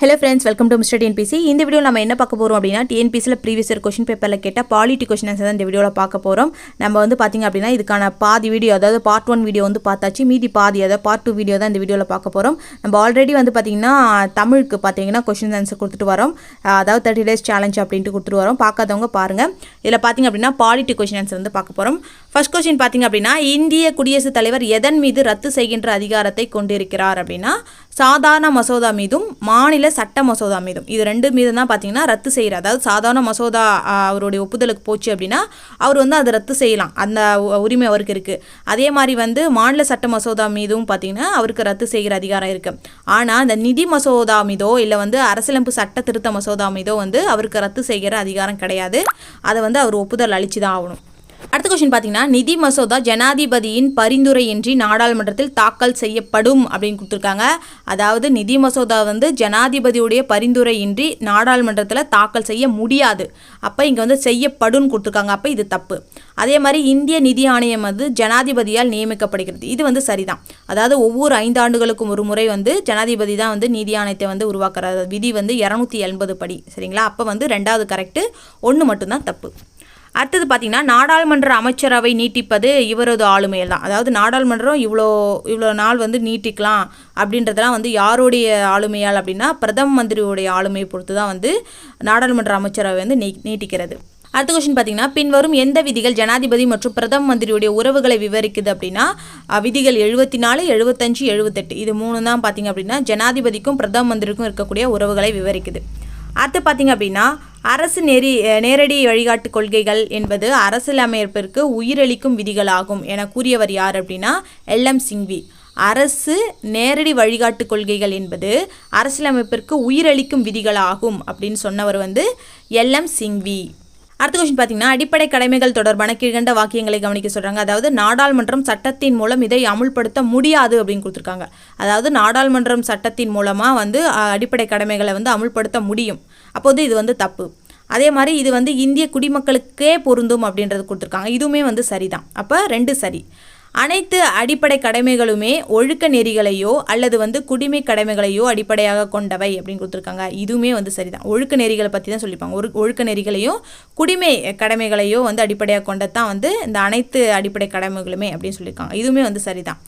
Hello friends, welcome to Mr. TNPC. இந்த video நம்ம என்ன பார்க்க போறோம் அப்படினா TNPCல previous year question paperல கேட்ட பாலிட்டி क्वेश्चंस தான் இந்த வீடியோல பார்க்க போறோம். நம்ம வந்து பாத்தீங்க அப்படினா இதுக்கான பாதி வீடியோ அதாவது part 1 வீடியோ வந்து பார்த்தாச்சு. மீதி பாதி அதாவது part 2 வீடியோ தான் இந்த வீடியோல பார்க்க போறோம். நம்ம ஆல்ரெடி வந்து பாத்தீங்கன்னா தமிழுக்கு பாத்தீங்கன்னா क्वेश्चन ஆன்சர் கொடுத்துட்டு வரோம். அதாவது 30 days challenge அப்படினு கொடுத்துட்டு வரோம். பார்க்காதவங்க பாருங்க. இதல பாத்தீங்க அப்படினா பாலிட்டி क्वेश्चन ஆன்சர் வந்து பார்க்க போறோம். ஃபர்ஸ்ட் क्वेश्चन பாத்தீங்க அப்படினா இந்திய குடியரசுத் தலைவர் எதன் மீது ரத்து செய்கின்ற அதிகாரத்தை கொண்டிருக்கிறார் அப்படினா சாதாரண மசோதா மீதும் மாநில சட்ட மசோதா மீதும் இது ரெண்டு மீது தான் பாத்தீங்கன்னா ரத்து செய்யற அதாவது சாதாரண மசோதா அவருடைய ஒப்புதலுக்கு போச்சு அப்படினா அவர் வந்து அதை ரத்து செய்யலாம் அந்த உரிமை அவருக்கு இருக்கு அதே மாதிரி வந்து மாநில சட்ட மசோதா மீதும் பாத்தீங்கன்னா அவருக்கு ரத்து செய்கிற அதிகாரம் இருக்கு ஆனா இந்த நிதி மசோதா மீதோ இல்ல வந்து அரசியலமைப்பு சட்ட திருத்த மசோதா மீதோ வந்து அவருக்கு ரத்து செய்கிற அதிகாரம் கிடையாது அதை வந்து அவர் ஒப்புதல் அளிச்சு தான் ஆகணும் அடுத்த क्वेश्चन பாத்தீங்கன்னா நிதி மசோதா ஜனாதிபதியின் பரிந்துரையின்றி நாடாளுமன்றத்தில் தாக்கல் செய்யப்படும் அப்படினு கொடுத்திருக்காங்க அதாவது நிதி மசோதா வந்து ஜனாதிபதியுடைய பரிந்துரையின்றி நாடாளுமன்றத்தில் தாக்கல் செய்ய முடியாது அப்ப இங்க வந்து செய்யப்படும் கொடுத்திருக்காங்க அப்ப இது தப்பு அதே மாதிரி இந்திய நிதி ஆணையம் வந்து ஜனாதிபதியால் நியமிக்கப்படுகிறது இது வந்து சரிதான் அதாவது ஒவ்வொரு 5 ஆண்டுகளுக்கும் ஒரு முறை வந்து ஜனாதிபதி தான் வந்து நிதி ஆணையத்தை வந்து உருவாக்குறாரு விதி வந்து 280 படி சரிங்களா அப்ப வந்து இரண்டாவது கரெக்ட் ஒன்னு மட்டும் தான் தப்பு அடுத்து பாத்தீங்கன்னா நாடாளுமன்ற அமைச்சரவை நீட்டிப்பது இவரது ஆளுமையில் தான் அதாவது நாடாளுமன்றம் இவ்வளோ நாள் வந்து நீட்டிக்கலாம் அப்படின்றதெல்லாம் வந்து யாருடைய ஆளுமையால் அப்படின்னா பிரதம மந்திரியுடைய ஆளுமையை பொறுத்து தான் வந்து நாடாளுமன்ற அமைச்சரவை வந்து நீட்டிக்கிறது அடுத்த क्वेश्चन பாத்தீங்கன்னா பின்வரும் எந்த விதிகள் ஜனாதிபதி மற்றும் பிரதம மந்திரியுடைய உறவுகளை விவரிக்குது அப்படின்னா விதிகள் 74 75 78 இது மூணு தான் பாத்தீங்க அப்படின்னா ஜனாதிபதிக்கும் பிரதம மந்திரிக்கும் இருக்கக்கூடிய உறவுகளை விவரிக்குது அடுத்து பாத்தீங்க அப்படின்னா அரசு நேரடி வழிகாட்டு கொள்கைகள் என்பது அரசியலமைப்பிற்கு உயிரளிக்கும் விதிகளாகும் என கூறியவர் யார் அப்படின்னா LM சிங்வி அரசு நேரடி வழிகாட்டு கொள்கைகள் என்பது அரசியலமைப்பிற்கு உயிரளிக்கும் விதிகளாகும் அப்படின்னு சொன்னவர் வந்து LM சிங்வி அடுத்த क्वेश्चन பாத்தீங்கன்னா அடிப்படை கடமைகள் தொடர்பான கீழ்கண்ட வாக்கியங்களை கவனிக்க சொல்றாங்க அதாவது நாடாளுமன்றம் சட்டத்தின் மூலம் இதை அமுல்படுத்த முடியாது அப்படின்னு கொடுத்திருக்காங்க அதாவது நாடாளுமன்றம் சட்டத்தின் மூலமா வந்து அடிப்படை கடமைகளை வந்து அமுல்படுத்த முடியும் அப்போது இது வந்து தப்பு அதே மாதிரி இது வந்து இந்திய குடிமக்களுக்கே பொருந்தும் அப்படின்றது கொடுத்திருக்காங்க இதுவுமே வந்து சரிதான் அப்ப ரெண்டு சரி அனைத்து அடிப்படை கடமைகளுமே ஒழுக்க நெறிகளையோ அல்லது வந்து குடிமை கடமைகளையோ அடிப்படையாக கொண்டவை அப்படின்னு கொடுத்துருக்காங்க இதுவுமே வந்து சரிதான் ஒழுக்க நெறிகளை பற்றி தான் சொல்லிப்பாங்க ஒழுக்க நெறிகளையோ குடிமை கடமைகளையோ வந்து அடிப்படையாக கொண்டது தான் வந்து இந்த அனைத்து அடிப்படை கடமைகளுமே அப்படின்னு சொல்லியிருக்காங்க இதுவுமே வந்து சரிதான்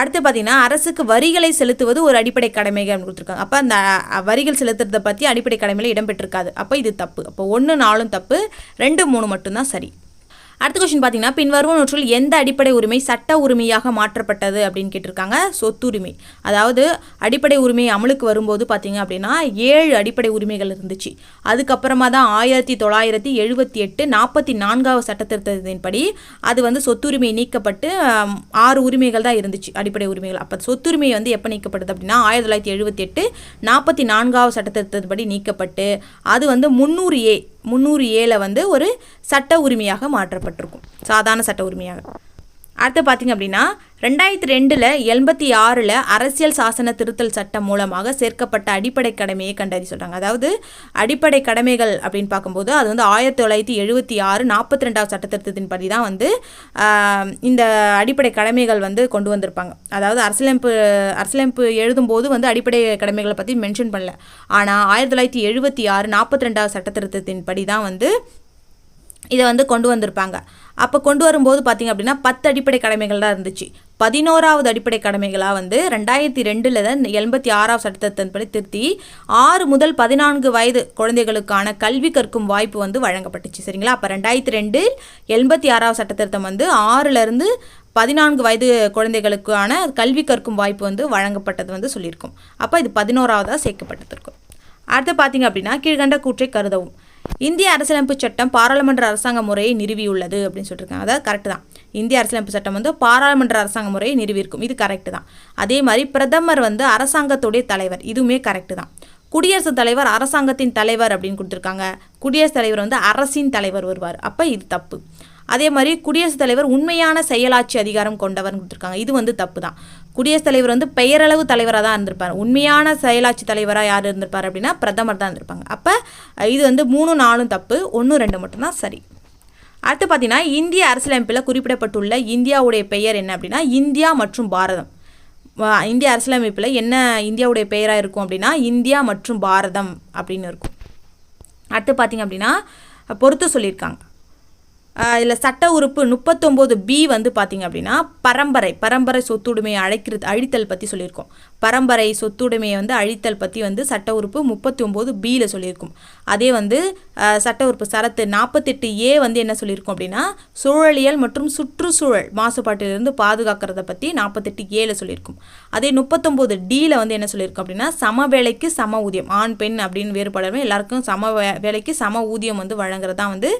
அடுத்து பார்த்தீங்கன்னா அரசுக்கு வரிகளை செலுத்துவது ஒரு அடிப்படை கடமைகள் அப்படின்னு கொடுத்துருக்காங்க அப்போ அந்த வரிகள் செலுத்துறதை பற்றி அடிப்படை கடமையில் இடம்பெற்றிருக்காது அப்போ இது தப்பு அப்போ 1 4 தப்பு 2 3 மட்டும்தான் சரி அடுத்த क्वेश्चन பாத்தீங்கன்னா பின்வருவனவற்றில் எந்த அடிப்படை உரிமை சட்ட உரிமையாக மாற்றப்பட்டது அப்படின்னு கேட்டிருக்காங்க சொத்துரிமை அதாவது அடிப்படை உரிமை அமலுக்கு வரும்போது பாத்தீங்க அப்படின்னா 7 அடிப்படை உரிமைகள் இருந்துச்சு அதுக்கப்புறமா தான் 1978 44வது சட்ட திருத்தத்தின்படி அது வந்து சொத்துரிமை நீக்கப்பட்டு 6 உரிமைகள் தான் இருந்துச்சு அடிப்படை உரிமைகள் அப்ப சொத்துரிமை வந்து எப்ப நீக்கப்படுது அப்படின்னா 1978 44வது சட்ட திருத்தத்தின்படி நீக்கப்பட்டு அது வந்து 300A வந்து ஒரு சட்ட உரிமையாக மாற்றப்பட்டிருக்கும் சாதாரண சட்ட உரிமையாக அடுத்து பார்த்தீங்க அப்படின்னா 2002 86 அரசியல் சாசன திருத்தல் சட்டம் மூலமாக சேர்க்கப்பட்ட அடிப்படை கடமையை கண்டறி சொல்றாங்க அதாவது அடிப்படை கடமைகள் அப்படின்னு பார்க்கும்போது அது வந்து 1976 42வது சட்ட திருத்தத்தின்படி தான் வந்து இந்த அடிப்படை கடமைகள் வந்து கொண்டு வந்திருப்பாங்க அதாவது அரசியலமைப்பு எழுதும்போது வந்து அடிப்படை கடமைகளை பற்றி மென்ஷன் பண்ணல ஆனால் 1976 42வது சட்ட திருத்தத்தின்படி தான் வந்து இதை வந்து கொண்டு வந்திருப்பாங்க அப்போ கொண்டு வரும்போது பார்த்தீங்க அப்படின்னா 10 அடிப்படை கடமைகள் தான் இருந்துச்சு 11வது அடிப்படை கடமைகளாக வந்து 2002 86வது சட்டத்தின்படி திருத்தி 6 முதல் 14 வயது குழந்தைகளுக்கான கல்வி கற்கும் வாய்ப்பு வந்து வழங்கப்பட்டுச்சு சரிங்களா அப்போ 2002 86வது சட்டத்திருத்தம் வந்து 6லேருந்து 14 வயது குழந்தைகளுக்கான கல்வி கற்கும் வாய்ப்பு வந்து வழங்கப்பட்டது வந்து சொல்லியிருக்கும் அப்போ இது 11வதாக சேர்க்கப்பட்டிருக்கும் அடுத்து பார்த்தீங்க அப்படின்னா கீழ்கண்ட கூற்றை கருதவும் இந்திய அரசியலமைப்பு சட்டம் பாராளுமன்ற அரசாங்க முறையை நிறுவியுள்ளது அப்படின்னு சொல்லியிருக்காங்க அதாவது கரெக்ட் தான் இந்திய அரசியலமைப்பு சட்டம் வந்து பாராளுமன்ற அரசாங்க முறையை நிறுவியிருக்கும் இது கரெக்ட் தான் அதே மாதிரி பிரதமர் வந்து அரசாங்கத்துடைய தலைவர் இதுவுமே கரெக்ட் தான் குடியரசுத் தலைவர் அரசாங்கத்தின் தலைவர் அப்படின்னு கொடுத்துருக்காங்க குடியரசுத் தலைவர் வந்து அரசின் தலைவர் வருவார் அப்போ இது தப்பு அதே மாதிரி குடியரசுத் தலைவர் உண்மையான செயலாட்சி அதிகாரம் கொண்டவர் கொடுத்துருக்காங்க இது வந்து தப்பு தான் குடியரசுத் தலைவர் வந்து பெயரளவு தலைவராக தான் இருந்திருப்பார் உண்மையான செயலாட்சி தலைவராக யார் இருந்திருப்பார் அப்படின்னா பிரதமர் தான் இருந்திருப்பாங்க அப்போ இது வந்து 3 4 தப்பு 1 2 மட்டும்தான் சரி அடுத்து பார்த்தீங்கன்னா இந்திய அரசியலமைப்பில் குறிப்பிடப்பட்டுள்ள இந்தியாவுடைய பெயர் என்ன அப்படின்னா இந்தியா மற்றும் பாரதம் இந்திய அரசியலமைப்பில் என்ன இந்தியாவுடைய பெயராக இருக்கும் அப்படின்னா இந்தியா மற்றும் பாரதம் அப்படின்னு இருக்கும். அடுத்து பார்த்திங்க அப்படின்னா பொறுத்து சொல்லியிருக்காங்க. இதில் சட்ட உறுப்பு 39B வந்து பார்த்திங்க அப்படின்னா பரம்பரை சொத்துடைமையை அழித்தல் பற்றி சொல்லியிருக்கோம். பரம்பரை சொத்துடைமையை வந்து அழித்தல் பற்றி வந்து சட்ட உறுப்பு 39Bயில் சொல்லியிருக்கும். அதே வந்து சட்ட உறுப்பு சரத்து 48A வந்து என்ன சொல்லியிருக்கோம் அப்படின்னா சூழலியல் மற்றும் சுற்றுச்சூழல் மாசுபாட்டிலிருந்து பாதுகாக்கிறத பற்றி 48Aல சொல்லியிருக்கும். அதே 39Dயில் வந்து என்ன சொல்லியிருக்கோம் அப்படின்னா சம வேலைக்கு சம ஊதியம், ஆண் பெண் அப்படின்னு வேறுபாடாமல் எல்லாருக்கும் சம வேலைக்கு சம ஊதியம் வந்து வழங்குறதா வந்து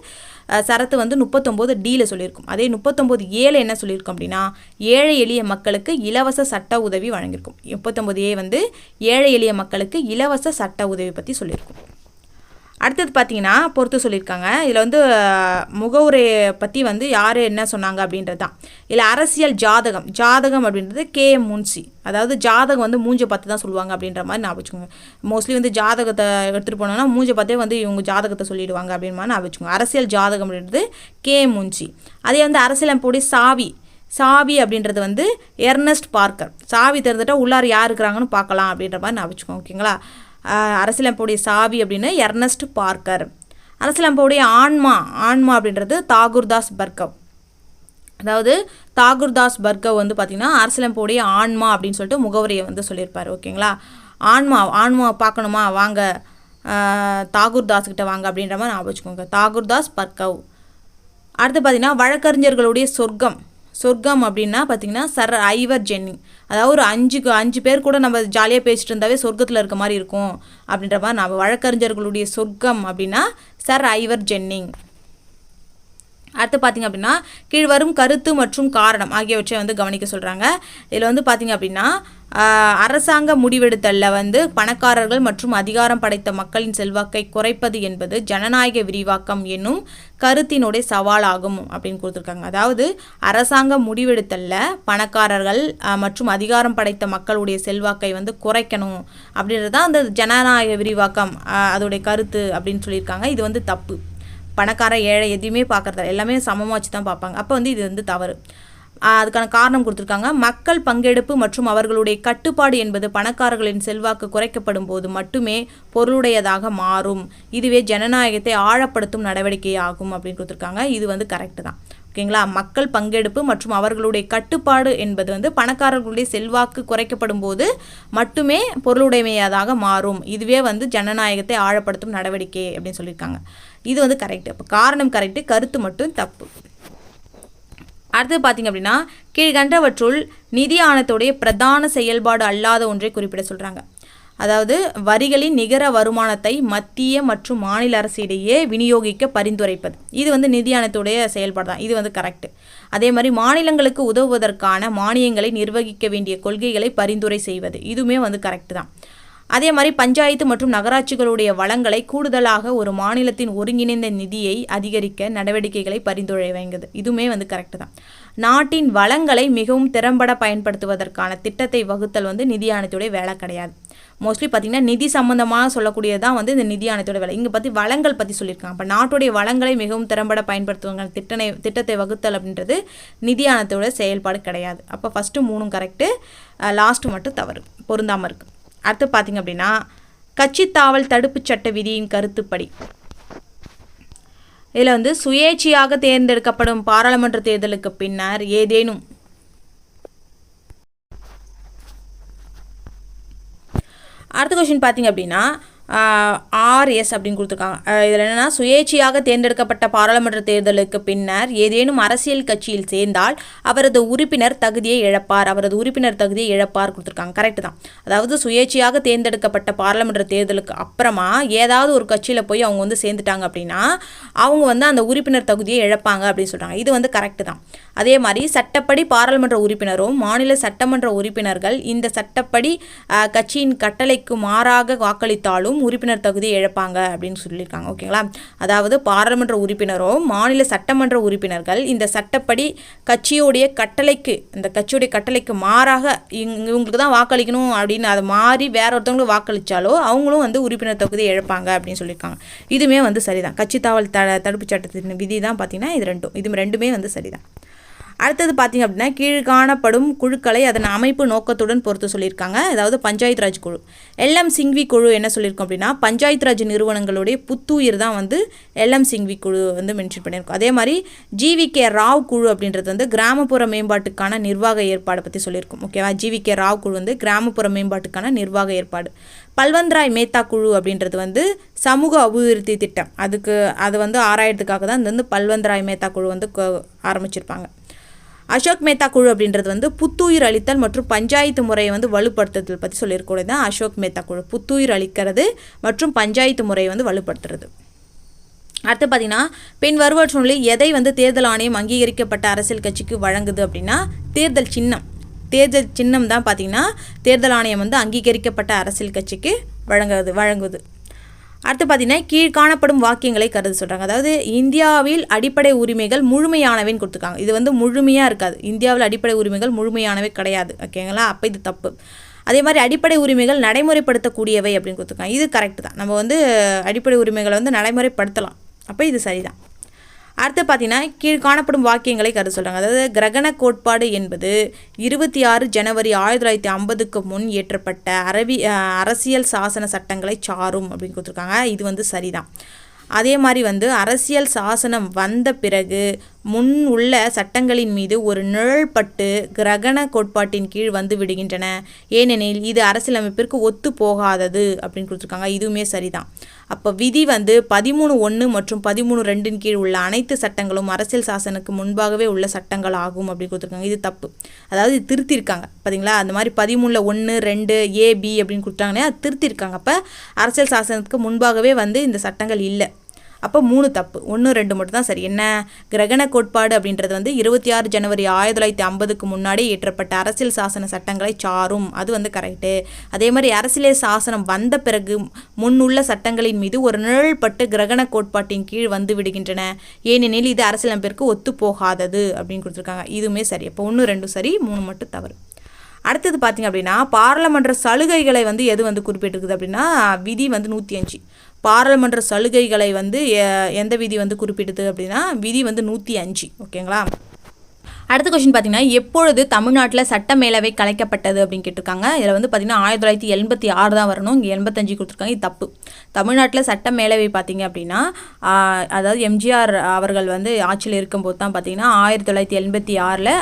சரத்து வந்து 39Dயில் சொல்லியிருக்கும். அதே 39Aல என்ன சொல்லியிருக்கோம் அப்படின்னா ஏழை எளிய மக்களுக்கு இலவச சட்ட உதவி வழங்கியிருக்கும். 39A வந்து ஏழை எளிய மக்களுக்கு இலவச சட்ட உதவி பற்றி சொல்லியிருக்கும். அடுத்தது பார்த்தீங்கன்னா பொறுத்து சொல்லியிருக்காங்க. இதில் வந்து முகவுரையை பற்றி வந்து யார் என்ன சொன்னாங்க அப்படின்றது தான். இதில் அரசியல் ஜாதகம் அப்படின்றது KM முன்சி. அதாவது ஜாதகம் வந்து மூஞ்சை பார்த்து தான் சொல்லுவாங்க அப்படின்ற மாதிரி நான் வச்சுக்கோங்க. மோஸ்ட்லி வந்து ஜாதகத்தை எடுத்துகிட்டு போனோம்னா மூஞ்சை பார்த்தே வந்து இவங்க ஜாதகத்தை சொல்லிடுவாங்க அப்படின்னு மாதிரி நான் வச்சுக்கோங்க. அரசியல் ஜாதகம் அப்படின்றது KM முன்சி. அதே வந்து அரசியலமைப்புடைய சாவி அப்படின்றது வந்து எர்னஸ்ட் பார்க்கர். சாவி திறந்துட்டால் உள்ளார யார் இருக்கிறாங்கன்னு பார்க்கலாம் அப்படின்ற மாதிரி நான் வச்சுக்கோங்க. ஓகேங்களா? அரசியலமைப்புடைய சாவி அப்படின்னு எர்னஸ்ட் பார்க்கர். அரசியலமைப்புடைய ஆன்மா அப்படின்றது தாகூர்தாஸ் பர்கவ். அதாவது தாகூர்தாஸ் பர்கவ் வந்து பார்த்திங்கன்னா அரசியலமைப்புடைய ஆன்மா அப்படின்னு சொல்லிட்டு முகவரியை வந்து சொல்லியிருப்பார். ஓகேங்களா? ஆன்மா பார்க்கணுமா வாங்க தாகூர்தாஸ்கிட்ட வாங்க அப்படின்ற மாதிரி நான் வச்சுக்கோங்க. தாகூர்தாஸ் பர்கவ். அடுத்து பார்த்திங்கன்னா வழக்கறிஞர்களுடைய சொர்க்கம் அப்படின்னா பார்த்திங்கன்னா சர் ஐவர் ஜென்னிங். அதாவது ஒரு 5 பேர் கூட நம்ம ஜாலியாக பேசிட்டு இருந்தாவே சொர்க்கத்தில் இருக்க மாதிரி இருக்கும் அப்படின்ற மாதிரி நம்ம வழக்கறிஞர்களுடைய சொர்க்கம் அப்படின்னா சர் ஐவர் ஜென்னிங். அடுத்து பார்த்திங்க அப்படின்னா கீழ்வரும் கருத்து மற்றும் காரணம் ஆகியவற்றை வந்து கவனிக்க சொல்கிறாங்க. இதில் வந்து பார்த்திங்க அப்படின்னா அரசாங்க முடிவெடுத்தல்ல வந்து பணக்காரர்கள் மற்றும் அதிகாரம் படைத்த மக்களின் செல்வாக்கை குறைப்பது என்பது ஜனநாயக விரிவாக்கம் என்னும் கருத்தினுடைய சவாலாகும் அப்படின்னு கொடுத்துருக்காங்க. அதாவது அரசாங்க முடிவெடுத்தல்ல பணக்காரர்கள் மற்றும் அதிகாரம் படைத்த மக்களுடைய செல்வாக்கை வந்து குறைக்கணும் அப்படின்றது தான் அந்த ஜனநாயக விரிவாக்கம் அதோடைய கருத்து அப்படின்னு சொல்லியிருக்காங்க. இது வந்து தப்பு. பணக்கார ஏழை எதையுமே பார்க்குறதில்ல, எல்லாமே சமமாக வச்சு தான் பார்ப்பாங்க. அப்போ வந்து இது வந்து தவறு. அதுக்கான காரணம் கொடுத்துருக்காங்க. மக்கள் பங்கெடுப்பு மற்றும் அவர்களுடைய கட்டுப்பாடு என்பது பணக்காரர்களின் செல்வாக்கு குறைக்கப்படும் போது மட்டுமே பொருளுடையதாக மாறும். இதுவே ஜனநாயகத்தை ஆழப்படுத்தும் நடவடிக்கை ஆகும் அப்படின்னு கொடுத்துருக்காங்க. இது வந்து கரெக்டு தான். ஓகேங்களா? மக்கள் பங்கெடுப்பு மற்றும் அவர்களுடைய கட்டுப்பாடு என்பது வந்து பணக்காரர்களுடைய செல்வாக்கு குறைக்கப்படும் போது மட்டுமே பொருளுடைமையதாக மாறும். இதுவே வந்து ஜனநாயகத்தை ஆழப்படுத்தும் நடவடிக்கை அப்படின்னு சொல்லியிருக்காங்க. இது வந்து கரெக்டு. அப்போ காரணம் கரெக்டு, கருத்து மட்டும் தப்பு. அடுத்து பார்த்திங்க அப்படின்னா கீழ்கண்டவற்றுள் நிதி ஆணையத்துடைய பிரதான செயல்பாடு அல்லாத ஒன்றை குறிப்பிட சொல்கிறாங்க. அதாவது வரிகளின் நிகர வருமானத்தை மத்திய மற்றும் மாநில அரசு இடையே விநியோகிக்க பரிந்துரைப்பது. இது வந்து நிதி ஆணையத்துடைய செயல்பாடு தான். இது வந்து கரெக்டு. அதே மாதிரி மாநிலங்களுக்கு உதவுவதற்கான மானியங்களை நிர்வகிக்க வேண்டிய கொள்கைகளை பரிந்துரை செய்வது. இதுவுமே வந்து கரெக்டு தான். அதே மாதிரி பஞ்சாயத்து மற்றும் நகராட்சிகளுடைய வளங்களை கூடுதலாக ஒரு மாநிலத்தின் ஒருங்கிணைந்த நிதியை அதிகரிக்க நடவடிக்கைகளை பரிந்துரை வைங்கிறது. இதுவுமே வந்து கரெக்டு தான். நாட்டின் வளங்களை மிகவும் திறம்பட பயன்படுத்துவதற்கான திட்டத்தை வகுத்தல் வந்து நிதி ஆணையத்துடைய வேலை கிடையாது. மோஸ்ட்லி பார்த்திங்கன்னா நிதி சம்மந்தமாக சொல்லக்கூடியதான் வந்து இந்த நிதி ஆணையத்தோட வேலை. இங்கே பற்றி வளங்கள் பற்றி சொல்லியிருக்காங்க. அப்போ நாட்டுடைய வளங்களை மிகவும் திறம்பட பயன்படுத்துவங்க திட்டத்தை வகுத்தல் அப்படின்றது நிதி ஆணையத்தோட செயல்பாடு கிடையாது. அப்போ ஃபஸ்ட்டு 3 கரெக்டு, லாஸ்ட்டு மட்டும் தவறு, பொருந்தாமல் இருக்குது. அடுத்து பார்த்திங்க அப்படின்னா கட்சித்தாவல் தடுப்பு சட்ட விதியின் கருத்துப்படி இதில் வந்து சுயேட்சையாக தேர்ந்தெடுக்கப்படும் பாராளுமன்ற தேர்தலுக்கு பின்னர் ஏதேனும் அடுத்த கொஸ்டின் பார்த்திங்க அப்படின்னா RS அப்படின்னு கொடுத்துருக்காங்க. இதில் என்னென்னா சுயேட்சையாக தேர்ந்தெடுக்கப்பட்ட பாராளுமன்ற தேர்தலுக்கு பின்னர் ஏதேனும் அரசியல் கட்சியில் சேர்ந்தால் அவரது உறுப்பினர் தகுதியை இழப்பார் கொடுத்துருக்காங்க. கரெக்டு தான். அதாவது சுயேட்சையாக தேர்ந்தெடுக்கப்பட்ட பாராளுமன்ற தேர்தலுக்கு அப்புறமா ஏதாவது ஒரு கட்சியில் போய் அவங்க வந்து சேர்ந்துட்டாங்க அப்படின்னா அவங்க வந்து அந்த உறுப்பினர் தகுதியை இழப்பாங்க அப்படின்னு சொல்கிறாங்க. இது வந்து கரெக்டு தான். அதே மாதிரி சட்டப்படி பாராளுமன்ற உறுப்பினரும் மாநில சட்டமன்ற உறுப்பினர்கள் இந்த சட்டப்படி கட்சியின் கட்டளைக்கு மாறாக வாக்களித்தாலும் உறுப்பினர் தகுதியை இழப்பாங்க அப்படின்னு சொல்லியிருக்காங்க. ஓகேங்களா? அதாவது பாராளுமன்ற உறுப்பினரும் மாநில சட்டமன்ற உறுப்பினர்கள் இந்த சட்டப்படி கட்சியுடைய கட்டளைக்கு மாறாக இவங்களுக்கு தான் வாக்களிக்கணும் அப்படின்னு அதை மாறி வேற ஒருத்தவங்களுக்கு வாக்களித்தாலோ அவங்களும் வந்து உறுப்பினர் தகுதியை இழப்பாங்க அப்படின்னு சொல்லியிருக்காங்க. இதுவுமே வந்து சரிதான். கட்சி தாவல் தடுப்பு சட்டத்தின் விதி தான் பார்த்தீங்கன்னா இது ரெண்டுமே வந்து சரிதான். அடுத்தது பார்த்திங்க அப்படின்னா கீழ்காணப்படும் குழுக்களை அதன் அமைப்பு நோக்கத்துடன் பொறுத்து சொல்லியிருக்காங்க. அதாவது பஞ்சாயத்து ராஜ் குழு. எல்எம் சிங்வி குழு என்ன சொல்லியிருக்கோம் அப்படின்னா பஞ்சாயத்து ராஜ் நிறுவனங்களுடைய புத்துயிர் தான் வந்து எல்எம் சிங்வி குழு வந்து மென்ஷன் பண்ணியிருக்கோம். அதே மாதிரி ஜிவிகே ராவ் குழு அப்படின்றது வந்து கிராமப்புற மேம்பாட்டுக்கான நிர்வாக ஏற்பாடை பற்றி சொல்லியிருக்கோம். ஓகேவா? ஜிவிகே ராவ் குழு வந்து கிராமப்புற மேம்பாட்டுக்கான நிர்வாக ஏற்பாடு. பல்வந்த்ராய் மேத்தா குழு அப்படின்றது வந்து சமூக அபிவிருத்தி திட்டம். அது வந்து ஆராயத்துக்காக தான் இந்த பல்வந்த்ராய் மேத்தா குழு வந்து ஆரம்பிச்சிருப்பாங்க. அசோக் மேத்தா குழு அப்படின்றது வந்து புத்துயிர் அளித்தல் மற்றும் பஞ்சாயத்து முறையை வந்து வலுப்படுத்துதல் பற்றி சொல்லியிருக்கூட தான் அசோக் மேத்தா குழு. புத்துயிர் அளிக்கிறது மற்றும் பஞ்சாயத்து முறையை வந்து வலுப்படுத்துறது. அடுத்து பார்த்தீங்கன்னா பின் வருவற்றுள்ளில் எதை வந்து தேர்தல் ஆணையம் அங்கீகரிக்கப்பட்ட அரசியல் கட்சிக்கு வழங்குது அப்படின்னா தேர்தல் சின்னம். தேர்தல் சின்னம் தான் பார்த்திங்கன்னா தேர்தல் ஆணையம் வந்து அங்கீகரிக்கப்பட்ட அரசியல் கட்சிக்கு வழங்குவது. அடுத்து பார்த்திங்கன்னா கீழ்காணப்படும் வாக்கியங்களை கருது சொல்கிறாங்க. அதாவது இந்தியாவில் அடிப்படை உரிமைகள் முழுமையானவைன்னு கொடுத்துருக்காங்க. இது வந்து முழுமையாக இருக்காது. இந்தியாவில் அடிப்படை உரிமைகள் முழுமையானவை கிடையாது. ஓகேங்களா? அப்போ இது தப்பு. அதே மாதிரி அடிப்படை உரிமைகள் நடைமுறைப்படுத்தக்கூடியவை அப்படின்னு கொடுத்துருக்காங்க. இது கரெக்டு தான். நம்ம வந்து அடிப்படை உரிமைகளை வந்து நடைமுறைப்படுத்தலாம். அப்போ இது சரிதான். அடுத்து பார்த்தீங்கன்னா கீழ்காணப்படும் வாக்கியங்களை கருது சொல்கிறாங்க. அதாவது கிரகண கோட்பாடு என்பது 26 ஜனவரி 1950க்கு முன் இயற்றப்பட்ட அரசியல் சாசன சட்டங்களை சாரும் அப்படின்னு கொடுத்துருக்காங்க. இது வந்து சரிதான். அதே மாதிரி வந்து அரசியல் சாசனம் வந்த பிறகு முன் உள்ள சட்டங்களின் மீது ஒரு நிழல்பட்டு கிரகண கோட்பாட்டின் கீழ் வந்து விடுகின்றன. ஏனெனில் இது அரசியலமைப்பிற்கு ஒத்து போகாதது அப்படின்னு கொடுத்துருக்காங்க. இதுவுமே சரிதான். அப்போ விதி வந்து 13(1) மற்றும் 13(2) கீழ் உள்ள அனைத்து சட்டங்களும் அரசியல் சாசனுக்கு முன்பாகவே உள்ள சட்டங்கள் ஆகும் அப்படின்னு கொடுத்துருக்காங்க. இது தப்பு. அதாவது இது திருத்திருக்காங்க பார்த்தீங்களா? அந்த மாதிரி 13(1), 2 A, B அப்படின்னு கொடுத்தாங்கன்னா அது திருத்திருக்காங்க. அப்போ அரசியல் சாசனத்துக்கு முன்பாகவே வந்து இந்த சட்டங்கள் இல்லை. அப்போ 3 தப்பு. 1, 2 மட்டும் தான் சரி. என்ன? கிரகண கோட்பாடு அப்படின்றது வந்து 26 ஜனவரி 1950க்கு முன்னாடி இயற்றப்பட்ட அரசியல் சாசன சட்டங்களை சாரும். அது வந்து கரெக்டு. அதே மாதிரி அரசியல் சாசனம் வந்த பிறகு முன்னுள்ள சட்டங்களின் மீது ஒரு நிழல்பட்டு கிரகண கோட்பாட்டின் கீழ் வந்து விடுகின்றன. ஏனெனில் இது அரசியலமைப்பிற்கு ஒத்து போகாதது அப்படின்னு கொடுத்துருக்காங்க. இதுவுமே சரி. அப்போ 1, 2 சரி, 3 மட்டும் தவறு. அடுத்தது பார்த்திங்க அப்படின்னா பாராளுமன்ற சலுகைகளை வந்து எது வந்து குறிப்பிட்டிருக்குது அப்படின்னா விதி வந்து 105. பாராளுமன்ற சலுகைகளை வந்து எந்த விதி வந்து குறிப்பிடுது அப்படின்னா விதி வந்து 105. ஓகேங்களா? அடுத்த கொஸ்டின் பார்த்தீங்கன்னா எப்பொழுது தமிழ்நாட்டில் சட்ட மேலவை கலைக்கப்பட்டது அப்படின்னு கேட்டிருக்காங்க. இதில் வந்து பார்த்தீங்கன்னா 1986 தான் வரணும். இங்கே 85 கொடுத்துருக்காங்க. இது தப்பு. தமிழ்நாட்டில் சட்ட மேலவை பார்த்தீங்க அப்படின்னா அதாவது எம்ஜிஆர் அவர்கள் வந்து ஆட்சியில் இருக்கும்போது தான் பார்த்தீங்கன்னா 1986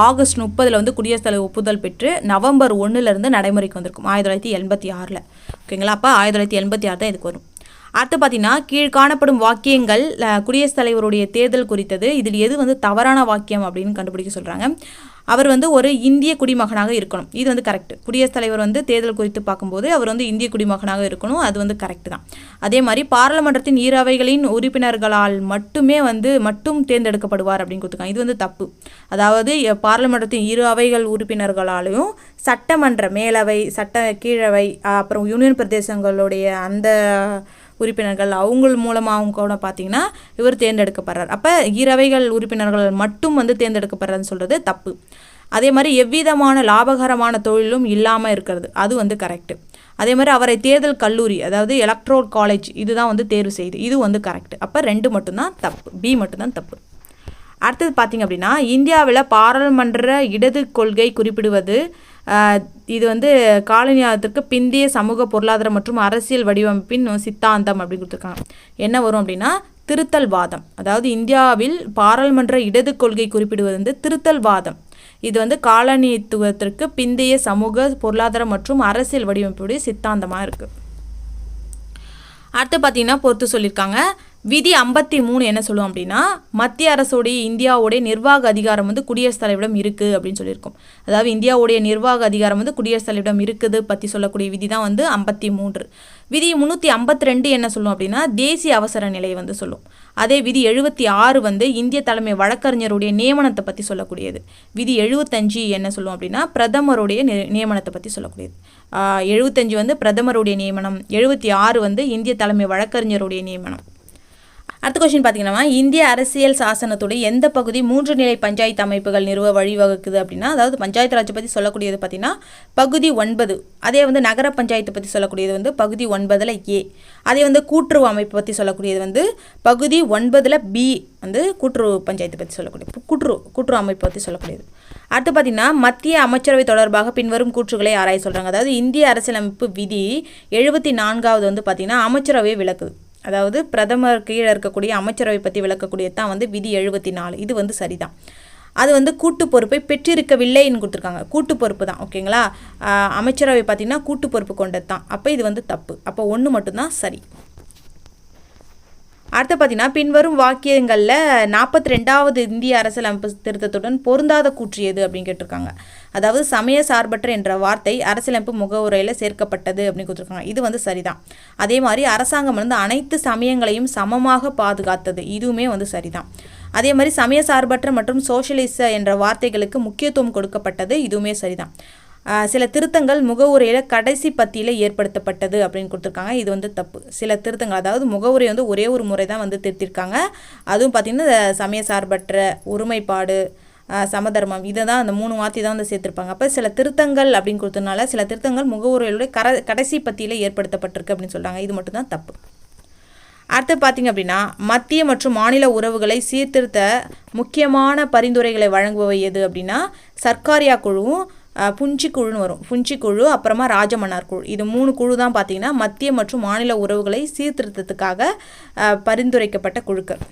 ஆகஸ்ட் 30 வந்து குடியரசுத் தலைவர் ஒப்புதல் பெற்று நவம்பர் 1 நடைமுறைக்கு வந்திருக்கும் 1986. ஓகேங்களா? அப்போ 1986 தான் இதுக்கு வரும். அடுத்து பார்த்தீங்கன்னா கீழ்காணப்படும் வாக்கியங்கள் குடியரசுத் தலைவருடைய தேர்தல் குறித்தது. இதில் எது வந்து தவறான வாக்கியம் அப்படின்னு கண்டுபிடிக்க சொல்கிறாங்க. அவர் வந்து ஒரு இந்திய குடிமகனாக இருக்கணும். இது வந்து கரெக்ட். குடியரசுத் தலைவர் வந்து தேர்தல் குறித்து பார்க்கும்போது அவர் வந்து இந்திய குடிமகனாக இருக்கணும். அது வந்து கரெக்ட் தான். அதே மாதிரி பாராளுமன்றத்தின் இரு அவைகளின் உறுப்பினர்களால் மட்டும் தேர்ந்தெடுக்கப்படுவார் அப்படின்னு கொடுத்துருக்காங்க. இது வந்து தப்பு. அதாவது பாராளுமன்றத்தின் இரு அவைகள் உறுப்பினர்களாலையும் சட்டமன்ற மேலவை, கீழவை, அப்புறம் யூனியன் பிரதேசங்களுடைய அந்த உறுப்பினர்கள் அவங்க மூலமாகவும் கூட பார்த்தீங்கன்னா இவர் தேர்ந்தெடுக்கப்படுறார். அப்போ இரவைகள் உறுப்பினர்கள் மட்டும் வந்து தேர்ந்தெடுக்கப்படுறதுன்னு சொல்கிறது தப்பு. அதே மாதிரி எவ்விதமான லாபகரமான தொழிலும் இல்லாமல் இருக்கிறது அது வந்து கரெக்டு. அதே மாதிரி அவரை தேர்தல் கல்லூரி அதாவது எலக்ட்ரோல் காலேஜ் இதுதான் வந்து தேர்வு செய்யுது. இது வந்து கரெக்டு. அப்போ 2 மட்டும்தான் தப்பு. பி மட்டும்தான் தப்பு. அடுத்தது பார்த்திங்க அப்படின்னா இந்தியாவில் பாராளுமன்ற இடது கொள்கை குறிப்பிடுவது இது வந்து காலனியாளத்திற்கு பிந்தைய சமூக பொருளாதார மற்றும் அரசியல் வடிவமைப்பின் சித்தாந்தம் அப்படின்னு கொடுத்துருக்காங்க. என்ன வரும் அப்படின்னா திருத்தல் வாதம். அதாவது இந்தியாவில் பாராளுமன்ற இடது கொள்கை குறிப்பிடுவது வந்து திருத்தல் வாதம். இது வந்து காலனித்துவத்திற்கு பிந்தைய சமூக பொருளாதார மற்றும் அரசியல் வடிவமைப்புடைய சித்தாந்தமாக இருக்குது. அடுத்து பார்த்தீங்கன்னா பொறுத்து சொல்லியிருக்காங்க. விதி 53 என்ன சொல்லுவோம் அப்படின்னா மத்திய அரசுடைய இந்தியாவுடைய நிர்வாக அதிகாரம் வந்து குடியரசுத் தலைவரிடம் இருக்குது அப்படின்னு சொல்லியிருக்கோம். அதாவது இந்தியாவுடைய நிர்வாக அதிகாரம் வந்து குடியரசுத் தலைவரிடம் இருக்குது பற்றி சொல்லக்கூடிய விதி தான் வந்து 53. விதி 352 என்ன சொல்லும் அப்படின்னா தேசிய அவசர நிலையை வந்து சொல்லும். அதே விதி 76 வந்து இந்திய தலைமை வழக்கறிஞருடைய நியமனத்தை பற்றி சொல்லக்கூடியது. விதி 75 என்ன சொல்லும் அப்படின்னா பிரதமருடைய நியமனத்தை பற்றி சொல்லக்கூடியது. 75 வந்து பிரதமருடைய நியமனம், 76 வந்து இந்திய தலைமை வழக்கறிஞருடைய நியமனம். அடுத்த கொஸ்டின் பார்த்தீங்கன்னா, இந்திய அரசியல் சாசனத்துடைய எந்த பகுதி 3 நிலை பஞ்சாயத்து அமைப்புகள் நிறுவ வழிவகுக்குது அப்படின்னா, அதாவது பஞ்சாயத்து ராஜ் பற்றி சொல்லக்கூடியது பார்த்தீங்கன்னா பகுதி 9. அதே வந்து நகர பஞ்சாயத்து பற்றி சொல்லக்கூடியது வந்து பகுதி 9ல் ஏ. அதே வந்து கூட்டுறவு அமைப்பு பற்றி சொல்லக்கூடியது வந்து பகுதி 9ல் பி வந்து கூட்டுறவு பஞ்சாயத்து பற்றி சொல்லக்கூடியது கூட்டுறவு அமைப்பு பற்றி சொல்லக்கூடியது. அடுத்து பார்த்தீங்கன்னா, மத்திய அமைச்சரவை தொடர்பாக பின்வரும் கூற்றுகளை ஆராய சொல்கிறாங்க. அதாவது இந்திய அரசியலமைப்பு விதி 74வது வந்து பார்த்தீங்கன்னா அமைச்சரவை விளக்குது. அதாவது பிரதமர் கீழே இருக்கக்கூடிய அமைச்சரவை பற்றி விளக்கக்கூடியது தான் வந்து விதி 74. இது வந்து சரிதான். அது வந்து கூட்டு பொறுப்பை பெற்றிருக்கவில்லைன்னு கொடுத்துருக்காங்க. கூட்டு பொறுப்பு தான், ஓகேங்களா. அமைச்சரவை பார்த்திங்கன்னா கூட்டு பொறுப்பு கொண்டது தான். அப்போ இது வந்து தப்பு. அப்போ 1 மட்டும்தான் சரி. அடுத்து பார்த்தீங்கன்னா, பின்வரும் வாக்கியங்களில் 42வது இந்திய அரசியலமைப்பு திருத்தத்துடன் பொருந்தாத கூற்று எது அப்படின்னு கேட்டிருக்காங்க. அதாவது சமய சார்பற்ற என்ற வார்த்தை அரசியலமைப்பு முகவுரையில் சேர்க்கப்பட்டது அப்படின்னு கொடுத்துருக்காங்க. இது வந்து சரிதான். அதே மாதிரி அரசாங்கம் வந்து அனைத்து சமயங்களையும் சமமாக பாதுகாத்தது, இதுவுமே வந்து சரிதான். அதே மாதிரி சமய சார்பற்ற மற்றும் சோஷலிச என்ற வார்த்தைகளுக்கு முக்கியத்துவம் கொடுக்கப்பட்டது, இதுவுமே சரிதான். சில திருத்தங்கள் முகவுரையில் கடைசி பத்தியில் ஏற்படுத்தப்பட்டது அப்படின்னு கொடுத்துருக்காங்க. இது வந்து தப்பு. சில திருத்தங்கள், அதாவது முகவுரை வந்து ஒரே ஒரு முறை தான் வந்து திருத்திருக்காங்க. அதுவும் பார்த்திங்கன்னா சமய சார்பற்ற, ஒருமைப்பாடு, சமதர்மம், இதை தான் அந்த 3 வார்த்தை தான் வந்து சேர்த்துருப்பாங்க. அப்போ சில திருத்தங்கள் அப்படின்னு கொடுத்ததுனால சில திருத்தங்கள் முகவுரையுடைய கடைசி பத்தியில் ஏற்படுத்தப்பட்டிருக்கு அப்படின்னு சொல்கிறாங்க. இது மட்டும்தான் தப்பு. அடுத்து பார்த்திங்க அப்படின்னா, மத்திய மற்றும் மாநில உறவுகளை சீர்திருத்த முக்கியமான பரிந்துரைகளை வழங்குபவை எது அப்படின்னா சர்க்காரியா குழுவும் புஞ்சி குழுன்னு வரும். புஞ்சி குழு, அப்புறமா ராஜமன்னார் குழு, இது 3 குழு தான் பார்த்திங்கன்னா மத்திய மற்றும் மாநில உறவுகளை சீர்திருத்தத்துக்காக பரிந்துரைக்கப்பட்ட குழுக்கள்.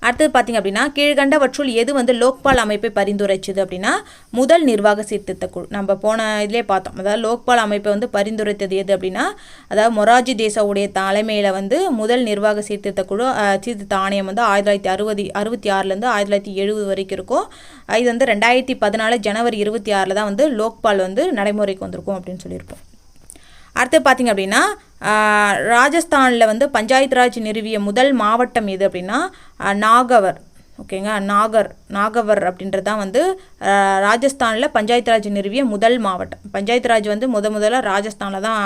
அடுத்தது பார்த்திங்க அப்படின்னா, கீழ்கண்டவற்றுள் எது வந்து லோக்பால் அமைப்பை பரிந்துரைச்சது அப்படின்னா முதல் நிர்வாக சீர்திருத்த குழு. நம்ம போன இதிலே பார்த்தோம். அதாவது லோக்பால் அமைப்பை வந்து பரிந்துரைத்தது எது அப்படின்னா, அதாவது மொரார்ஜி தேசாவுடைய தலைமையில் வந்து முதல் நிர்வாக சீர்திருத்த குழு, சீர்திருத்த ஆணையம் வந்து 1966 1970 வரைக்கும் இருக்கும். இது வந்து 2014 ஜனவரி 26 தான் வந்து லோக்பால் வந்து நடைமுறைக்கு வந்திருக்கும் அப்படின்னு சொல்லியிருப்போம். அடுத்து பார்த்திங்க அப்படின்னா, ராஜஸ்தானில் வந்து பஞ்சாயத்து ராஜ் நிறுவிய முதல் மாவட்டம் எது அப்படின்னா நாகவர், ஓகேங்க. நாகவர் அப்படின்றது தான் வந்து ராஜஸ்தானில் பஞ்சாயத்து ராஜ் நிறுவிய முதல் மாவட்டம். பஞ்சாயத்து ராஜ் வந்து முதல்ல ராஜஸ்தானில் தான்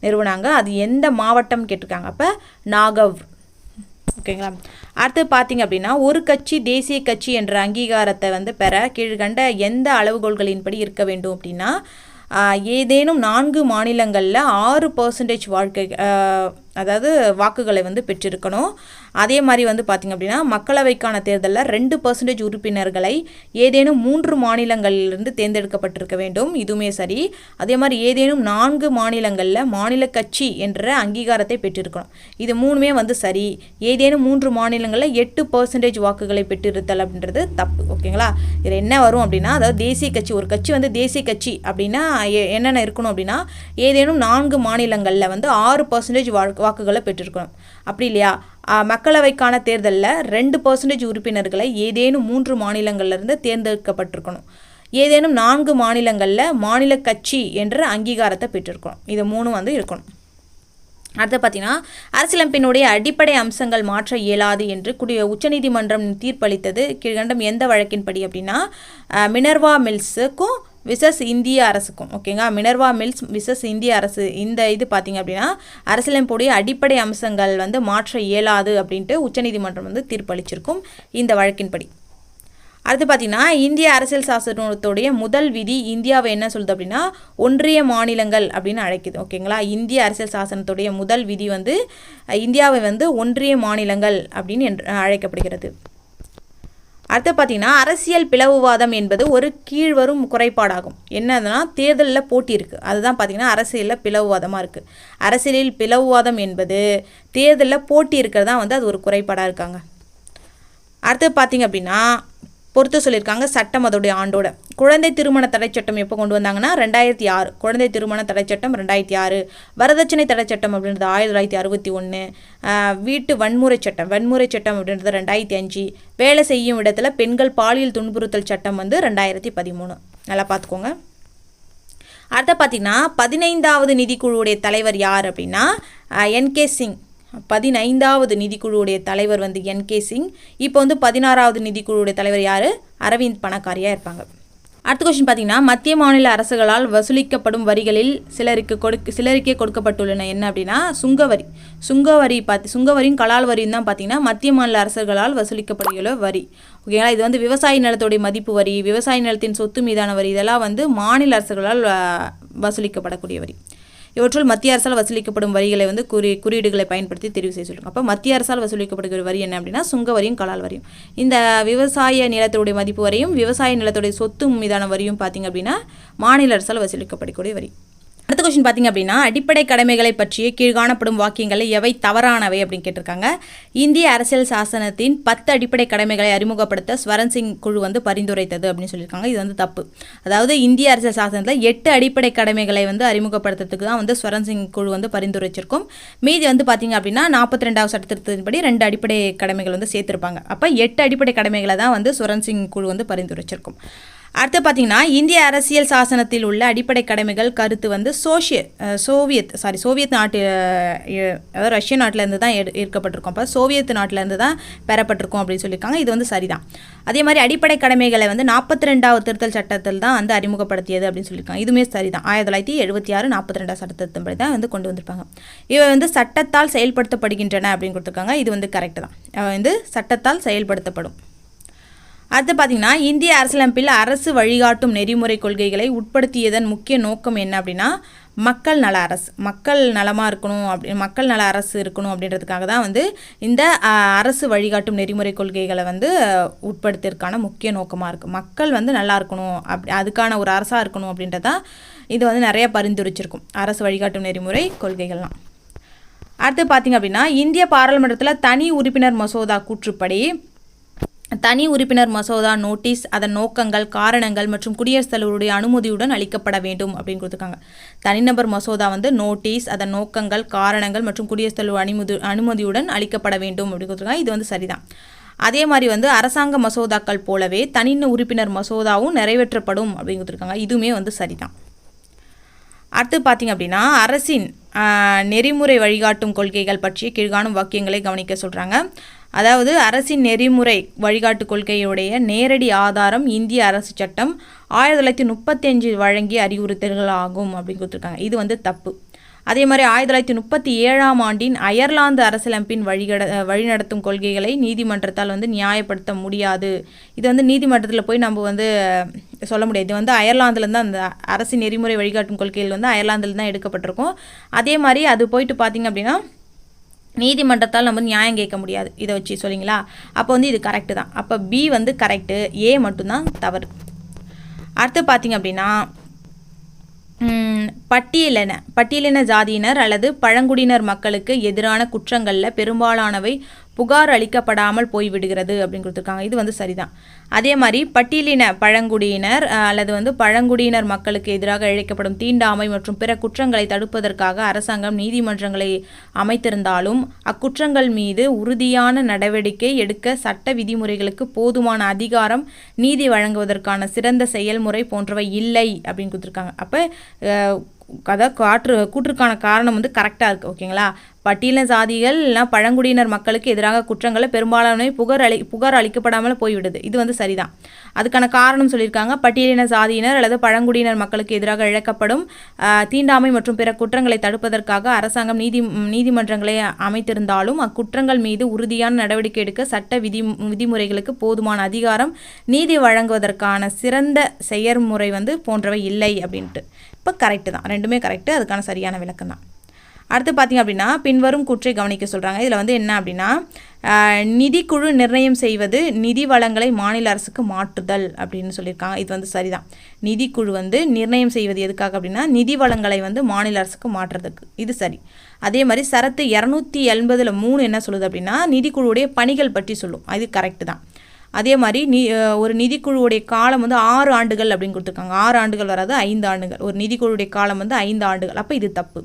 நிறுவனாங்க. அது எந்த மாவட்டம் கேட்டிருக்காங்க. அப்போ நாகவர், ஓகேங்களா. அடுத்து பார்த்திங்க அப்படின்னா, ஒரு கட்சி தேசிய கட்சி என்ற அங்கீகாரத்தை வந்து பெற கீழ்கண்ட எந்த அளவுகோல்களின்படி இருக்க வேண்டும் அப்படின்னா, ஏதேனும் 4 மாநிலங்களில் 6% அதாவது வாக்குகளை வந்து பெற்றிருக்கணும். அதே மாதிரி வந்து பார்த்திங்க அப்படின்னா, மக்களவைக்கான தேர்தலில் 2% உறுப்பினர்களை ஏதேனும் 3 மாநிலங்களிலிருந்து தேர்ந்தெடுக்கப்பட்டிருக்க வேண்டும், இதுவுமே சரி. அதே மாதிரி ஏதேனும் 4 மாநிலங்களில் மாநில கட்சி என்ற அங்கீகாரத்தை பெற்றிருக்கணும், இது 3மே வந்து சரி. ஏதேனும் 3 மாநிலங்களில் 8% வாக்குகளை பெற்றிருத்தல் அப்படின்றது தப்பு, ஓகேங்களா. இதில் என்ன வரும் அப்படின்னா, அதாவது தேசிய கட்சி, ஒரு கட்சி வந்து தேசிய கட்சி அப்படின்னா என்னென்ன இருக்கணும் அப்படின்னா, ஏதேனும் 4 மாநிலங்களில் வந்து 6% வாக்குகளை பெற்றிருக்கணும். அப்படி இல்லையா, மக்களவைக்கான தேர்தலில் 2% உறுப்பினர்களை ஏதேனும் 3 மாநிலங்களிலிருந்து தேர்ந்தெடுக்கப்பட்டிருக்கணும். ஏதேனும் 4 மாநிலங்களில் மாநில கட்சி என்ற அங்கீகாரத்தை பெற்றிருக்கணும், இது 3 வந்து இருக்கணும். அடுத்து பார்த்தீங்கன்னா, அரசியலமைப்பினுடைய அடிப்படை அம்சங்கள் மாற்ற இயலாது என்று உச்சநீதிமன்றம் தீர்ப்பளித்தது கீழ்கண்டம் எந்த வழக்கின்படி அப்படின்னா மினர்வா மில்ஸுக்கும் விசஸ் இந்திய அரசுக்கும், ஓகேங்க. மினர்வா மில்ஸ் விசஸ் இந்திய அரசு, இந்த இது பார்த்திங்க அப்படின்னா அரசியலமைப்புடைய அடிப்படை அம்சங்கள் வந்து மாற்ற இயலாது அப்படின்ட்டு உச்சநீதிமன்றம் வந்து தீர்ப்பளிச்சிருக்கும் இந்த வழக்கின்படி. அடுத்து பார்த்திங்கன்னா, இந்திய அரசியல் சாசனத்துடைய முதல் விதி இந்தியாவை என்ன சொல்லுது அப்படின்னா ஒன்றிய மாநிலங்கள் அப்படின்னு அழைக்குது, ஓகேங்களா. இந்திய அரசியல் சாசனத்துடைய முதல் விதி வந்து இந்தியாவை வந்து ஒன்றிய மாநிலங்கள் அப்படின்னு அழைக்கப்படுகிறது. அடுத்து பார்த்திங்கன்னா, அரசியல் பிளவுவாதம் என்பது ஒரு கீழ்வரும் குறைபாடாகும். என்னதுன்னா, தேர்தலில் போட்டி இருக்குது, அதுதான் பார்த்திங்கன்னா அரசியலில் பிளவுவாதமாக இருக்குது. அரசியலில் பிளவுவாதம் என்பது தேர்தலில் போட்டி இருக்கிறதா வந்து அது ஒரு குறைபாடாக இருக்காங்க. அடுத்து பார்த்திங்க அப்படின்னா பொறுத்து சொல்லியிருக்காங்க சட்டம் அதோடைய ஆண்டோட. குழந்தை திருமண தடை சட்டம் எப்போ கொண்டு வந்தாங்கன்னா 2006, குழந்தை திருமண தடை சட்டம் 2006. வரதட்சணை தடை சட்டம் அப்படின்றது 1961. வீட்டு வன்முறை சட்டம் அப்படின்றது 2005. வேலை செய்யும் இடத்துல பெண்கள் பாலியல் துன்புறுத்தல் சட்டம் வந்து 2013. நல்லா பார்த்துக்கோங்க. அடுத்த பார்த்திங்கன்னா 15வது நிதிக்குழுவுடைய தலைவர் யார் அப்படின்னா என்கே சிங். 15வது நிதிக்குழுவுடைய தலைவர் வந்து என்கே சிங். இப்போ வந்து 16வது நிதிக்குழுவுடைய தலைவர் யார்? அரவிந்த் பணக்காரியாக இருப்பாங்க. அடுத்த கொஸ்டின் பார்த்தீங்கன்னா, மத்திய மாநில அரசுகளால் வசூலிக்கப்படும் வரிகளில் சிலருக்கே கொடுக்கப்பட்டுள்ளன என்ன அப்படின்னா சுங்கவரி. சுங்கவரியும் கலால் வரியும் தான் பார்த்தீங்கன்னா மத்திய மாநில அரசுகளால் வசூலிக்கப்படுகிற வரி. ஓகேங்களா. இது வந்து விவசாய நிலத்துடைய மதிப்பு வரி, விவசாய நிலத்தின் சொத்து மீதான வரி, இதெல்லாம் வந்து மாநில அரசுகளால் வசூலிக்கப்படக்கூடிய வரி. இவற்றுள் மத்திய அரசால் வசூலிக்கப்படும் வரிகளை வந்து குறியீடுகளை பயன்படுத்தி தெரிவு செய்ய சொல்லுங்க. அப்போ மத்திய அரசால் வசூலிக்கப்படுகிற வரி என்ன அப்படின்னா சுங்க வரியும் கலால் வரியும். இந்த விவசாய நிலத்துடைய மதிப்பு வரியும் விவசாய நிலத்துடைய சொத்து மீதான வரியும் பார்த்தீங்க அப்படின்னா மாநில அரசால் வசூலிக்கப்படக்கூடிய வரி. அடுத்த கொஸ்டின் பார்த்தீங்க அப்படின்னா, அடிப்படை கடமைகளை பற்றிய கீழ்காணப்படும் வாக்கியங்களை எவை தவறானவை அப்படின்னு கேட்டிருக்காங்க. இந்திய அரசியல் சாசனத்தின் 10 அடிப்படை கடமைகளை அறிமுகப்படுத்த ஸ்வரன் சிங் குழு வந்து பரிந்துரைத்தது அப்படின்னு சொல்லியிருக்காங்க. இது வந்து தப்பு. அதாவது இந்திய அரசியல் சாசனத்தில் 8 அடிப்படை கடமைகளை வந்து அறிமுகப்படுத்துறதுக்கு தான் வந்து ஸ்வரன் சிங் குழு வந்து பரிந்துரைச்சிருக்கும். மீதி வந்து பார்த்தீங்க அப்படின்னா 42வது சட்டத்திட்டத்தின்படி 2 அடிப்படை கடமைகள் வந்து சேர்த்திருப்பாங்க. அப்போ 8 அடிப்படை கடமைகளை தான் வந்து ஸ்வரன் சிங் குழு வந்து பரிந்துரைச்சிருக்கும். அடுத்து பார்த்தீங்கன்னா, இந்திய அரசியல் சாசனத்தில் உள்ள அடிப்படை கடமைகள் கருத்து வந்து சோவியத் நாட்டு, அதாவது ரஷ்ய நாட்டிலேருந்து தான் ஈர்க்கப்பட்டிருக்கும். அப்போ சோவியத் நாட்டிலேருந்து தான் பெறப்பட்டிருக்கும் அப்படின்னு சொல்லியிருக்காங்க. இது வந்து சரிதான். அதே மாதிரி அடிப்படை கடமைகளை வந்து 42வது திருத்தல் சட்டத்தில் தான் வந்து அறிமுகப்படுத்தியது அப்படின்னு சொல்லியிருக்காங்க. இதுவுமே சரிதான். 1976 42வது சட்டத்தின்படி தான் வந்து கொண்டு வந்திருப்பாங்க. இவை வந்து சட்டத்தால் செயல்படுத்தப்படுகின்றன அப்படின்னு கொடுத்துருக்காங்க. இது வந்து கரெக்டு தான். வந்து சட்டத்தால் செயல்படுத்தப்படும். அடுத்து பார்த்தீங்கன்னா, இந்திய அரசியலமைப்பில் அரசு வழிகாட்டும் நெறிமுறை கொள்கைகளை உட்படுத்தியதன் முக்கிய நோக்கம் என்ன அப்படின்னா மக்கள் நல அரசு, மக்கள் நலமாக இருக்கணும் மக்கள் நல அரசு இருக்கணும் அப்படின்றதுக்காக தான் வந்து இந்த அரசு வழிகாட்டும் நெறிமுறை கொள்கைகளை வந்து உட்படுத்தியதற்கான முக்கிய நோக்கமாக இருக்குது. மக்கள் வந்து நல்லா இருக்கணும், அதுக்கான ஒரு அரசாக இருக்கணும் அப்படின்றதான் இது வந்து நிறைய பரிந்துரைச்சிருக்கும் அரசு வழிகாட்டும் நெறிமுறை கொள்கைகள்லாம். அடுத்து பார்த்திங்க அப்படின்னா, இந்திய பாராளுமன்றத்தில் தனி உறுப்பினர் மசோதா கூற்றுப்படி தனி உறுப்பினர் மசோதா நோட்டீஸ் அதன் நோக்கங்கள், காரணங்கள் மற்றும் குடியரசுத் தலைவருடைய அனுமதியுடன் அளிக்கப்பட வேண்டும் அப்படின்னு கொடுத்துருக்காங்க. தனிநபர் மசோதா வந்து நோட்டீஸ் அதன் நோக்கங்கள், காரணங்கள் மற்றும் குடியரசுத் தலைவர் அனுமதியுடன் அளிக்கப்பட வேண்டும் அப்படின்னு கொடுத்துருக்காங்க. இது வந்து சரிதான். அதே மாதிரி வந்து அரசாங்க மசோதாக்கள் போலவே தனி உறுப்பினர் மசோதாவும் நிறைவேற்றப்படும் அப்படின்னு கொடுத்துருக்காங்க. இதுவுமே வந்து சரிதான். அடுத்து பார்த்திங்க அப்படின்னா, அரசின் நெறிமுறை வழிகாட்டும் கொள்கைகள் பற்றிய கீழ்காணும் வாக்கியங்களை கவனிக்க சொல்கிறாங்க. அதாவது அரசின் நெறிமுறை வழிகாட்டு கொள்கையுடைய நேரடி ஆதாரம் இந்திய அரசு சட்டம் 1935 வழங்கிய அறிவுறுத்தல்கள் ஆகும் அப்படின்னு கொடுத்துருக்காங்க. இது வந்து தப்பு. அதே மாதிரி 1937ஆம் ஆண்டின் அயர்லாந்து அரசியலமைப்பின் வழிநடத்தும் கொள்கைகளை நீதிமன்றத்தால் வந்து நியாயப்படுத்த முடியாது. இது வந்து நீதிமன்றத்தில் போய் நம்ம வந்து சொல்ல முடியாது. இது வந்து அயர்லாந்துலேருந்து அந்த அரசின் நெறிமுறை வழிகாட்டும் கொள்கைகள் வந்து அயர்லாந்துலேருந்து தான் எடுக்கப்பட்டிருக்கும். அதே மாதிரி அது போயிட்டு பார்த்திங்க அப்படின்னா நீதிமன்றத்தால் நம்ம நியாயம் கேட்க முடியாது. இதை வச்சு சொல்லிங்களா? அப்போ வந்து இது கரெக்டு தான். அப்போ பி வந்து கரெக்டு, ஏ மட்டும்தான் தவறு. அடுத்து பார்த்திங்க அப்படின்னா, பட்டியலின ஜாதியினர் அல்லது பழங்குடியினர் மக்களுக்கு எதிரான குற்றங்களில் பெரும்பாலானவை புகார் அளிக்கப்படாமல் போய்விடுகிறது அப்படின்னு கொடுத்துருக்காங்க. இது வந்து சரிதான். அதே மாதிரி பட்டியலின பழங்குடியினர் அல்லது வந்து பழங்குடியினர் மக்களுக்கு எதிராக இழைக்கப்படும் தீண்டாமை மற்றும் பிற குற்றங்களை தடுப்பதற்காக அரசாங்கம் நீதிமன்றங்களை அமைத்திருந்தாலும் அக்குற்றங்கள் மீது உறுதியான நடவடிக்கை எடுக்க சட்ட விதிமுறைகளுக்கு போதுமான அதிகாரம், நீதி வழங்குவதற்கான சிறந்த செயல்முறை போன்றவை இல்லை அப்படின்னு கொடுத்துருக்காங்க. அப்போ அதாவது கூற்றுக்கான காரணம் வந்து கரெக்டாக இருக்குது. ஓகேங்களா? பட்டியலின சாதிகள் இல்லைனா பழங்குடியினர் மக்களுக்கு எதிராக குற்றங்களை பெரும்பாலான புகார் அளிக்கப்படாமல் போய்விடுது. இது வந்து சரிதான். அதுக்கான காரணம் சொல்லியிருக்காங்க. பட்டியலின சாதியினர் அல்லது பழங்குடியினர் மக்களுக்கு எதிராக இழைக்கப்படும் தீண்டாமை மற்றும் பிற குற்றங்களை தடுப்பதற்காக அரசாங்கம் நீதிமன்றங்களை அமைத்திருந்தாலும் அக்குற்றங்கள் மீது உறுதியான நடவடிக்கை எடுக்க சட்ட விதிமுறைகளுக்கு போதுமான அதிகாரம், நீதி வழங்குவதற்கான சிறந்த செயல்முறை வந்து போன்றவை இல்லை அப்படின்ட்டு. இப்போ கரெக்டு தான். ரெண்டுமே கரெக்டு. அதுக்கான சரியான விளக்கம் தான். அடுத்து பார்த்திங்க அப்படின்னா, பின்வரும் கூற்றை கவனிக்க சொல்கிறாங்க. இதில் வந்து என்ன அப்படின்னா, நிதிக்குழு நிர்ணயம் செய்வது நிதி வளங்களை மாநில அரசுக்கு மாற்றுதல் அப்படின்னு சொல்லியிருக்காங்க. இது வந்து சரிதான். நிதிக்குழு வந்து நிர்ணயம் செய்வது எதுக்காக அப்படின்னா நிதி வளங்களை வந்து மாநில அரசுக்கு மாற்றுறதுக்கு. இது சரி. அதே மாதிரி சரத்து 280(3) என்ன சொல்லுது அப்படின்னா நிதிக்குழுவுடைய பணிகள் பற்றி சொல்லும். அது கரெக்டு தான். அதே மாதிரி ஒரு நிதிக்குழுவுடைய காலம் வந்து 6 ஆண்டுகள் அப்படின்னு கொடுத்துருக்காங்க. 6 ஆண்டுகள் வராது, 5 ஆண்டுகள். ஒரு நிதிக்குழுவுடைய காலம் வந்து 5 ஆண்டுகள். அப்போ இது தப்பு.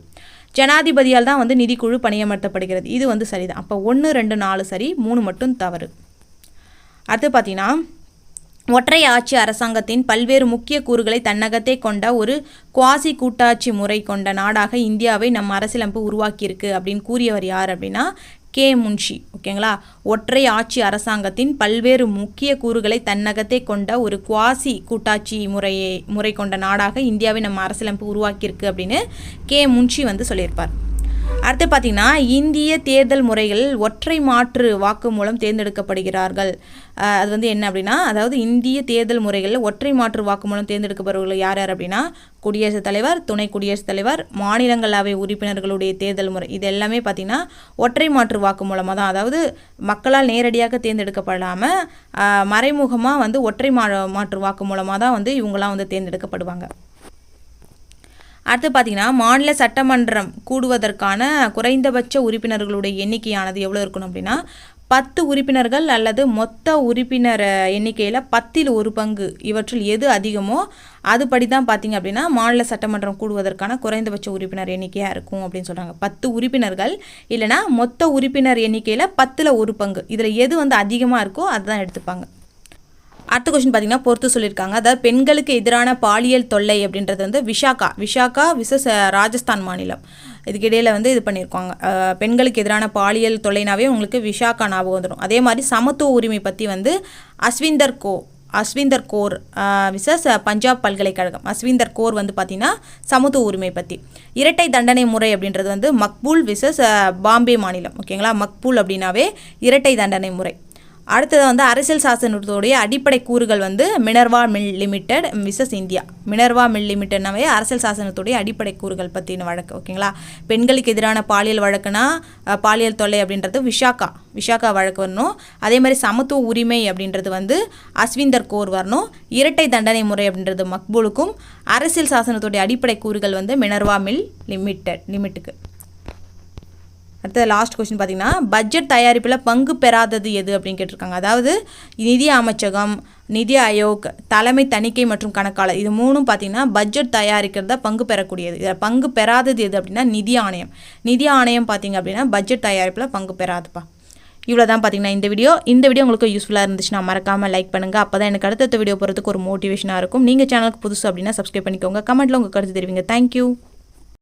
ஜனாதிபதியால் தான் வந்து நிதிக்குழு பணியமர்த்தப்படுகிறது. இது வந்து சரிதான். அப்போ 1, 2, 4 சரி, 3 மட்டும் தவறு. அடுத்து பார்த்தீங்கன்னா, ஒற்றை ஆட்சி அரசாங்கத்தின் பல்வேறு முக்கிய கூறுகளை தன்னகத்தே கொண்ட ஒரு குவாசி கூட்டாட்சி முறை கொண்ட நாடாக இந்தியாவை நம் அரசியலமைப்பு உருவாக்கியிருக்கு அப்படின்னு கூறியவர் யார் அப்படின்னா கே முன்ஷி. ஓகேங்களா. ஒற்றை ஆட்சி அரசாங்கத்தின் பல்வேறு முக்கிய கூறுகளை தன்னகத்தை கொண்ட ஒரு குவாசி கூட்டாட்சி முறை கொண்ட நாடாக இந்தியாவை நம்ம அரசியலமைப்பு உருவாக்கியிருக்கு அப்படின்னு கே முன்ஷி வந்து சொல்லியிருப்பார். அடுத்து பார்த்திங்கன்னா, இந்திய தேர்தல் முறைகள் ஒற்றை மாற்று வாக்கு மூலம் தேர்ந்தெடுக்கப்படுகிறார்கள். அது வந்து என்ன அப்படின்னா, அதாவது இந்திய தேர்தல் முறைகளில் ஒற்றை மாற்று வாக்கு மூலம் தேர்ந்தெடுக்கப்படுபவர்கள் யார் யார் அப்படின்னா, குடியரசுத் தலைவர், துணை குடியரசுத் தலைவர், மாநிலங்களவை உறுப்பினர்களுடைய தேர்தல் முறை, இது எல்லாமே பார்த்திங்கன்னா ஒற்றை மாற்று வாக்கு மூலமாக தான், அதாவது மக்களால் நேரடியாக தேர்ந்தெடுக்கப்படாமல் மறைமுகமாக வந்து ஒற்றை மாற்று வாக்கு மூலமாக தான் வந்து இவங்களாம் வந்து தேர்ந்தெடுக்கப்படுவாங்க. அடுத்து பார்த்திங்கன்னா, மாநில சட்டமன்றம் கூடுவதற்கான குறைந்தபட்ச உறுப்பினர்களுடைய எண்ணிக்கையானது எவ்வளோ இருக்கணும் அப்படின்னா 10 உறுப்பினர்கள் அல்லது மொத்த உறுப்பினர் எண்ணிக்கையில் 10% இவற்றில் எது அதிகமோ அதுபடி தான் பார்த்திங்க அப்படின்னா மாநில சட்டமன்றம் கூடுவதற்கான குறைந்தபட்ச உறுப்பினர் எண்ணிக்கையாக இருக்கும் அப்படின்னு சொல்கிறாங்க. 10 உறுப்பினர்கள் இல்லைனா மொத்த உறுப்பினர் எண்ணிக்கையில் 10% இதில் எது வந்து அதிகமாக இருக்கோ அதுதான் எடுத்துப்பாங்க. அடுத்த கொஸ்டின் பார்த்திங்கன்னா பொறுத்து சொல்லியிருக்காங்க. அதாவது பெண்களுக்கு எதிரான பாலியல் தொல்லை அப்படின்றது வந்து விஷாக்கா விசஸ் ராஜஸ்தான் மாநிலம், இதுக்கு இடையில் வந்து இது பண்ணியிருக்காங்க. பெண்களுக்கு எதிரான பாலியல் தொல்லைனாவே உங்களுக்கு விஷாக்கா ஞாபகம் வந்துடும். அதே மாதிரி சமத்துவ உரிமை பற்றி வந்து அஸ்விந்தர் கோர் விசஸ் பஞ்சாப் பல்கலைக்கழகம். அஸ்விந்தர் கோர் வந்து பார்த்திங்கன்னா சமத்துவ உரிமை பற்றி. இரட்டை தண்டனை முறை அப்படின்றது வந்து மக்பூல் விசஸ் பாம்பே மாநிலம். ஓகேங்களா. மக்பூல் அப்படின்னாவே இரட்டை தண்டனை முறை. அடுத்தது வந்து அரசியல் சாசனத்துடைய அடிப்படை கூறுகள் வந்து Minerva mill limited versus India. Minerva mill லிமிடெட்னாவே அரசியல் சாசனத்துடைய அடிப்படை கூறுகள் பற்றின வழக்கு. ஓகேங்களா. பெண்களுக்கு எதிரான பாலியல் வழக்குனா பாலியல் தொல்லை அப்படின்றது விஷாக்கா வழக்கு வரணும். அதே மாதிரி சமத்துவ உரிமை அப்படின்றது வந்து அஸ்விந்தர் கோர் வரணும். இரட்டை தண்டனை முறை அப்படின்றது மக்பூலுக்கும், அரசியல் சாசனத்துடைய அடிப்படை கூறுகள் வந்து மினர்வா மில் லிமிட்டுக்கு. அடுத்தது லாஸ்ட் கொஸ்டின் பார்த்திங்கன்னா, பட்ஜெட் தயாரிப்பில் பங்கு பெறாதது எது அப்படின்னு கேட்டிருக்காங்க. அதாவது நிதி அமைச்சகம், நிதி ஆயோக், தலைமை தணிக்கை மற்றும் கணக்காளர், இது மூணும் பார்த்திங்கன்னா பட்ஜெட் தயாரிக்கிறதா பங்கு பெறக்கூடியது. இதில் பங்கு பெறாதது எது அப்படின்னா நிதி ஆணையம் பார்த்திங்க அப்படின்னா பட்ஜெட் தயாரிப்பில் பங்கு பெறாதுப்பா. இவ்வளோ தான் பார்த்திங்கன்னா இந்த வீடியோ உங்களுக்கு யூஸ்ஃபுல்லாக இருந்துச்சுன்னா மறக்காமல் லைக் பண்ணுங்கள். அப்போ தான் எனக்கு அடுத்த வீடியோ போகிறதுக்கு ஒரு மோட்டிவேஷனாக இருக்கும். நீங்கள் சேனலுக்கு புதுசு அப்படின்னா சப்ஸ்கிரைப் பண்ணிக்கோங்க. கமெண்ட்டில் உங்கள் கருத்து தெரிவிங்க. தேங்க்யூ.